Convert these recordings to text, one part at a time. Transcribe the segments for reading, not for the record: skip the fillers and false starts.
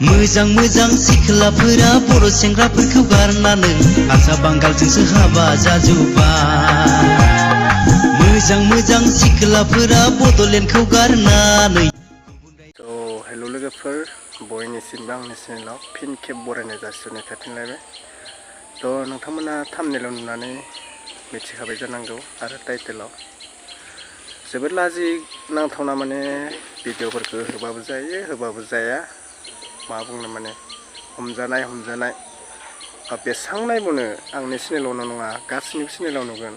मोजां मोजां सिख्लाफोरा बर' सेंग्राफोरखौ गारनानै हारसा बांगालजोंसो हाबा जाजोब्बाय। मोजां मोजां सिख्लाफोरा बड'लेण्डखौ गारनानै। हेल' लोगोफोर, बयनिसिमबो आंनि चेनेलाव फिन खेब बरायनाय जासिहरनाय थाफिनलायबाय। नोंथांमोना थाम्बनेलाव नुनानै मिथिखाबाय जानांगौ आरो टाइटेलाव जोबोद लाजि नांथावना माने भिडिअफोरखौ होबाबो जायो होबाबो जाया, मा बुंनो माने हमजानाय बेसां नायबावनो आंनि चेनेलावनो नङा गासैनिबो चेनेलाव नुगोन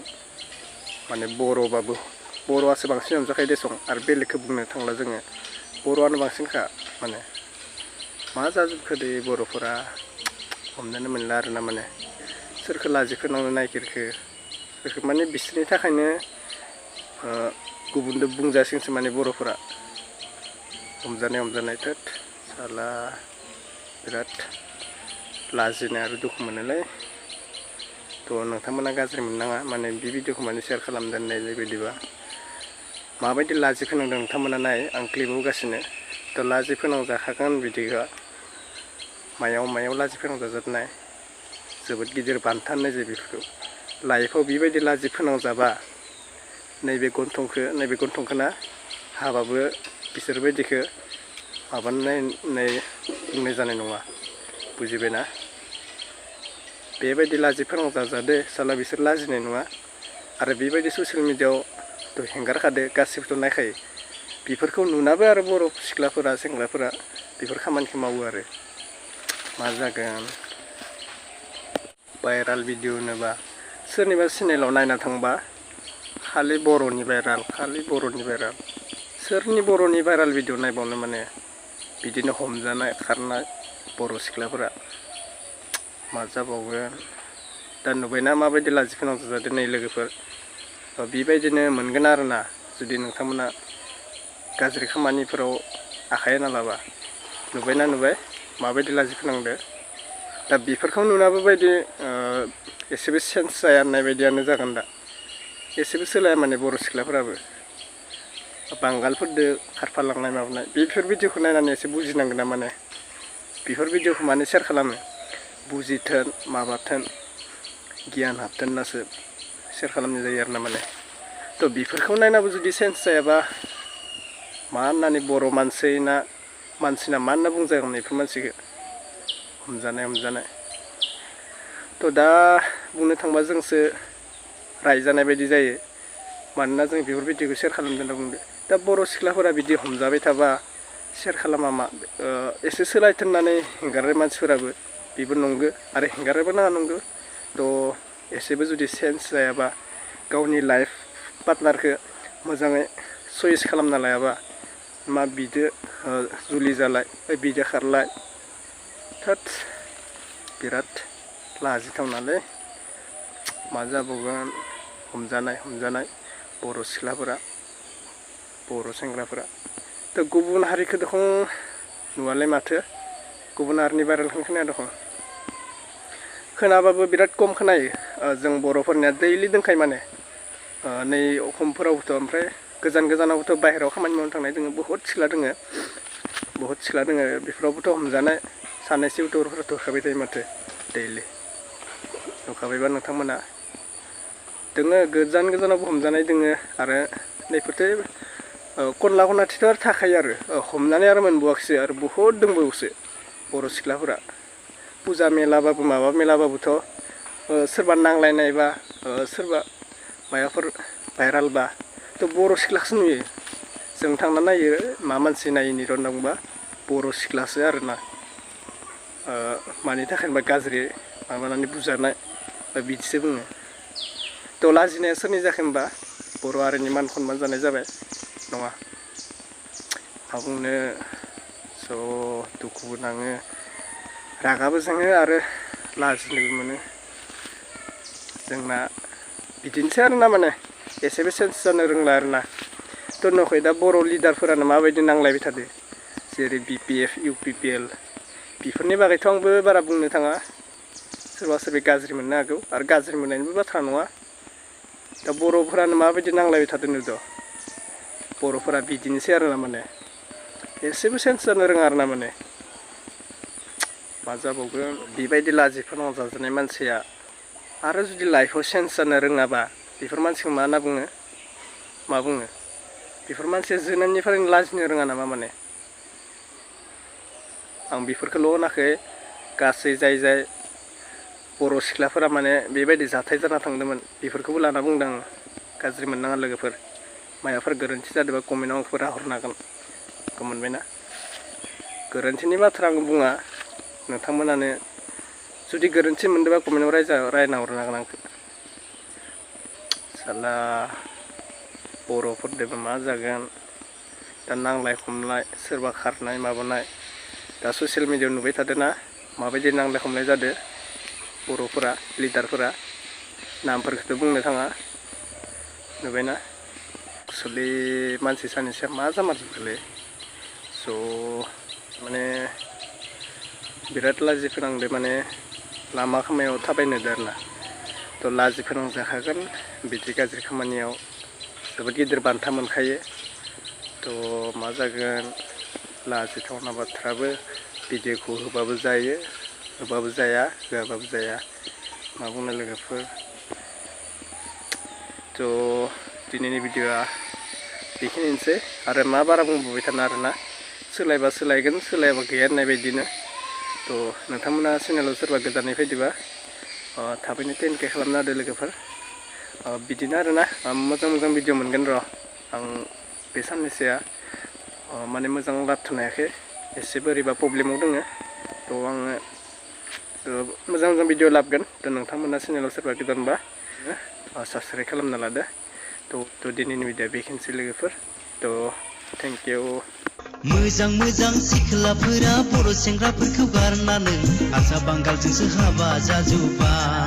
माने बर'बाबो बर'आसो बांसिन हमजाखायो देसं आरो बेलेगखौ बुंनो थांला जोङो बर'आनो बांसिनखा। माने मा जाजोबखो दे बर'फोरा हमनोनो मोनला आरोना, माने सोरखौ लाजि फोनांनो नागिरखो माने बिसोरनि थाखायनो गुबुनजों बुंजासिगोनसो माने बर'फोरा हमजानाय थोद साला बिराद लाजिनाय आरो दुखु मोनोलै। नोंथांमोना गाज्रि मोननाङा, माने बे भिडिअखौ माने शेयार खालामदों होननाय बायदिबा माबायदि लाजि फोनांदों नोंथांमोना नाय, आं क्लिप होगासिनो। लाजि फोनांजाखागोन भिडिअआ मायाव लाजि फोनांजाजोबनाय जोबोद गिदिर बान्था होननाय जायो बेफोरखौ। लाइफआव बेबायदि लाजि फोनांजाबा नैबे गन्थंखौ ना हाबाबो बिसोरबायदिखौ माबानाय बुंनाय जानाय नङा, बुजिबायना? बेबायदि लाजि फोनांजाजादो साला बिसोर लाजिनाय नङा। आरो बेबायदि ससियेल मिडियाआव हेंगारखादो, गासिबोथ' नायखायो। बेफोरखौ नुनाबो आरो बर' सिख्लाफोरा सेंग्राफोरा बेफोर खामानिखौ मावो आरो मा जागोन। भाइराल भिडिअ होनोबा सोरनिबा चेनेलाव नायना थांबा खालि बर'नि भाइराल सोरनि बर'नि भाइराल भिडिअ नायबावनो, माने बिदिनो हमजानाय खारनाय बर' सिख्लाफोरा मा जाबावगोन। दा नुबायना माबायदि लाजि फोनांजाजादों नै लोगोफोर, बेबायदिनो मोनगोन आरोना जुदि नोंथांमोना गाज्रि खामानिफोराव आखाइ होना लाबा। नुबाय माबायदि लाजि फोनांदो। दा बेफोरखौ नुनाबो बायदि एसेबो सेन्स जाया होननाय बायदियानो जागोन। दा एसेबो सोलाया माने बर' सिख्लाफोराबो बांगालफोरदो खारफालांनाय माबानाय बेफोर भिडिअखौ नायनानै एसे बुजिनांगोन ना। माने बेफोर भिडिअखौ मानो शेयार खालामो, बुजिथों माबाथों गियान हाबथों होननासो शेयार खालामनाय जायो आरो ना। माने बेफोरखौ नायनाबो जुदि सेन्स जायाबा मा होननानै बर' मानसिना मा होनना बुंजागोन बेफोर मानसिखौ हमजानाय। दा बुंनो थांबा जोंसो रायजानाय बायदि जायो, मानोना जों बेफोर भिडिअखौ शेयार खालामदों होनना बुंदो। दा बर' सिख्लाफोरा बिदि हमजाबाय थाबा शेयार खालामा मा एसे सोलायथों होननानै हेंगारनाय मानसिफोराबो बेबो नंगौ आरो हेंगारनोबो नाङा नंगौ। एसेबो जुदि सेन्स जायाबा गावनि लाइफ पार्टनारखौ मोजाङै चइस खालामना लायाबा मा बिदो जुलि जालाय बिदो खारलाय, थोद बिराद लाजिथावनालै। मा जाबावगोन हमजानाय बर' सिख्लाफोरा बर' सेंग्राफोरा। गुबुन हारिखौ दखं नुवालाय माथो, गुबुन हारिनि भाइरेलखौनो खोनाया दखं। खोनाबाबो बिराद खम खोनायो। जों बर'फोरनिया दैलि दंखायो माने नै अखमफोरावबोथ', ओमफ्राय गोजानावबोथ' बाहेरायाव खामानि मावनो थांनाय दोङो बहुद सिख्ला दोङो बेफोरावबोथ' हमजानाय सानैसो इउटुबारफोराथ' होखाबाय थायो माथो दैलि। नुखाबायबा नोंथांमोना दोङो गोजानावबो हमजानाय दोङो। आरो नैफोरथ' खनलाथिथ' आरो थाखायो आरो हमनानै आरो मोनबावाखैसो आरो बहुद दंबावोसो बर' सिख्लाफोरा। फुजा मेलाबाबो माबा मेलाबाबोथ' सोरबा नांलायनायबा सोरबा माबाफोर भाइरालबा बर' सिख्लाखौसो नुयो। जों थांना नायो मा मानसि नायिनि र' होनना बुंबा बर' सिख्लासो आरोना। मानि थाखायबा गाज्रि माबानानै बुजानाय बिदिसो बुङो। लाजिनाया सोरनि जाखो होमबा बर' हारिनि मान सनमान जानाय जाबाय नङा। मा बुंनो दुखुबो नाङो, रागाबो जोङो आरो लाजिनोबो मोनो। जोंना बिदिनोसै आरोना, माने एसेबो सेन्स जानो रोंला आरोना। नुवाखै दा बर' लिडारफोरानो माबायदि नांलायबाय थादो, जेरै BPF UPPL बेफोरनि बागैथ' आंबो बारा बुंनो थाङा। सोरबा गाज्रि मोननो हागौ आरो गाज्रि मोननायनिबो बाथ्रा नङा। दा बर'फोरानो माबायदि नांलायबाय थादों नुदों। बर'फोरा बिदिनोसै आरोना, माने एसेबो सेन्स जानो रोङा आरोना। माने मा जाबावगोन बेबायदि लाजि फोनांजानाय मानसिया आरो जुदि लाइफआव चेन्ज जानो रोङाबा बेफोर मानसिखौ मा होनना बुङो मा बुङो बेफोर मानसिया जोनोमनिफ्रायनो लाजिनो रोङा नामा माने आं बेफोरखौल' होनाखै गासै जाय जाय बर' सिख्लाफोरा माने बेबायदि जाथाय जाना थांदोंमोन बेफोरखौबो लाना बुंदों आं गाज्रि मोननाङा लोगोफोर मायाफोर गोरोन्थि जादोंबा कमेन्टआव आंखौबो हरनो हागोन मोनबायना गोरोन्थिनि बाथ्रा आं बुङा नोंथांमोनानो जुदि गोरोन्थि मोनदोंबा कमेन्टआव रायना हरनो हागोन आंखौ साला बर'फोरदोबो मा जागोन दा नांलाय खमलाय सोरबा खारनाय माबानाय दा ससियेल मिडियायाव नुबाय थादोंना माबायदि नांलाय खमलाय जादों बर'फोरा लिडारफोरा नामफोरखौथ' बुंनो थाङा नुबायना एक्सुवेलि मानसि सानैसोआ मा जामारदोंलै स' माने बिराद लाजि फोनांदो माने लामा खामायाव थाबायनो होदो आरोना थ' लाजि फोनांजाखागोन बिदि गाज्रि खामानियाव जोबोद गिदिर बान्था मोनखायो थ' मा जागोन लाजिथावना बाथ्राबो भिडिअखौ होबाबो जायो होबाबो जाया होआबाबो जाया मा बुंनो लोगोफोर थ' दिनैनि भिडिअआ बेखिनिसै आरो मा बारा बुंबाय थानो आरोना सोलायबा सोलायगोन सोलायाबा गैया होननाय बायदिनो थ' नोंथांमोना चेनेलाव सोरबा गोदानै फैदोंबा थाबैनो 10K खालामना होदो लोगोफोर बिदिनो आरोना मोजां मोजां भिडिअ मोनगोन र' आं बे साननैसोआ माने मोजां लाबोथ'नो हायाखै एसे बोरैबा प्रब्लेमाव दोङो थ' आङो मोजां मोजां भिडिअ लाबोगोन थ' नोंथांमोना चेनेलाव सोरबा गोदानबा साबस्क्राइब खालामना लादो थ' दिनैनि भिडिअआ बेखिनिसै लोगोफोर थ' थेंक इउ मोजां मोजां सिख्लाफोरा बर' सेंग्राफोरखौ गारनानै हारसा बांगालजोंसो हाबा जाजोब्बाय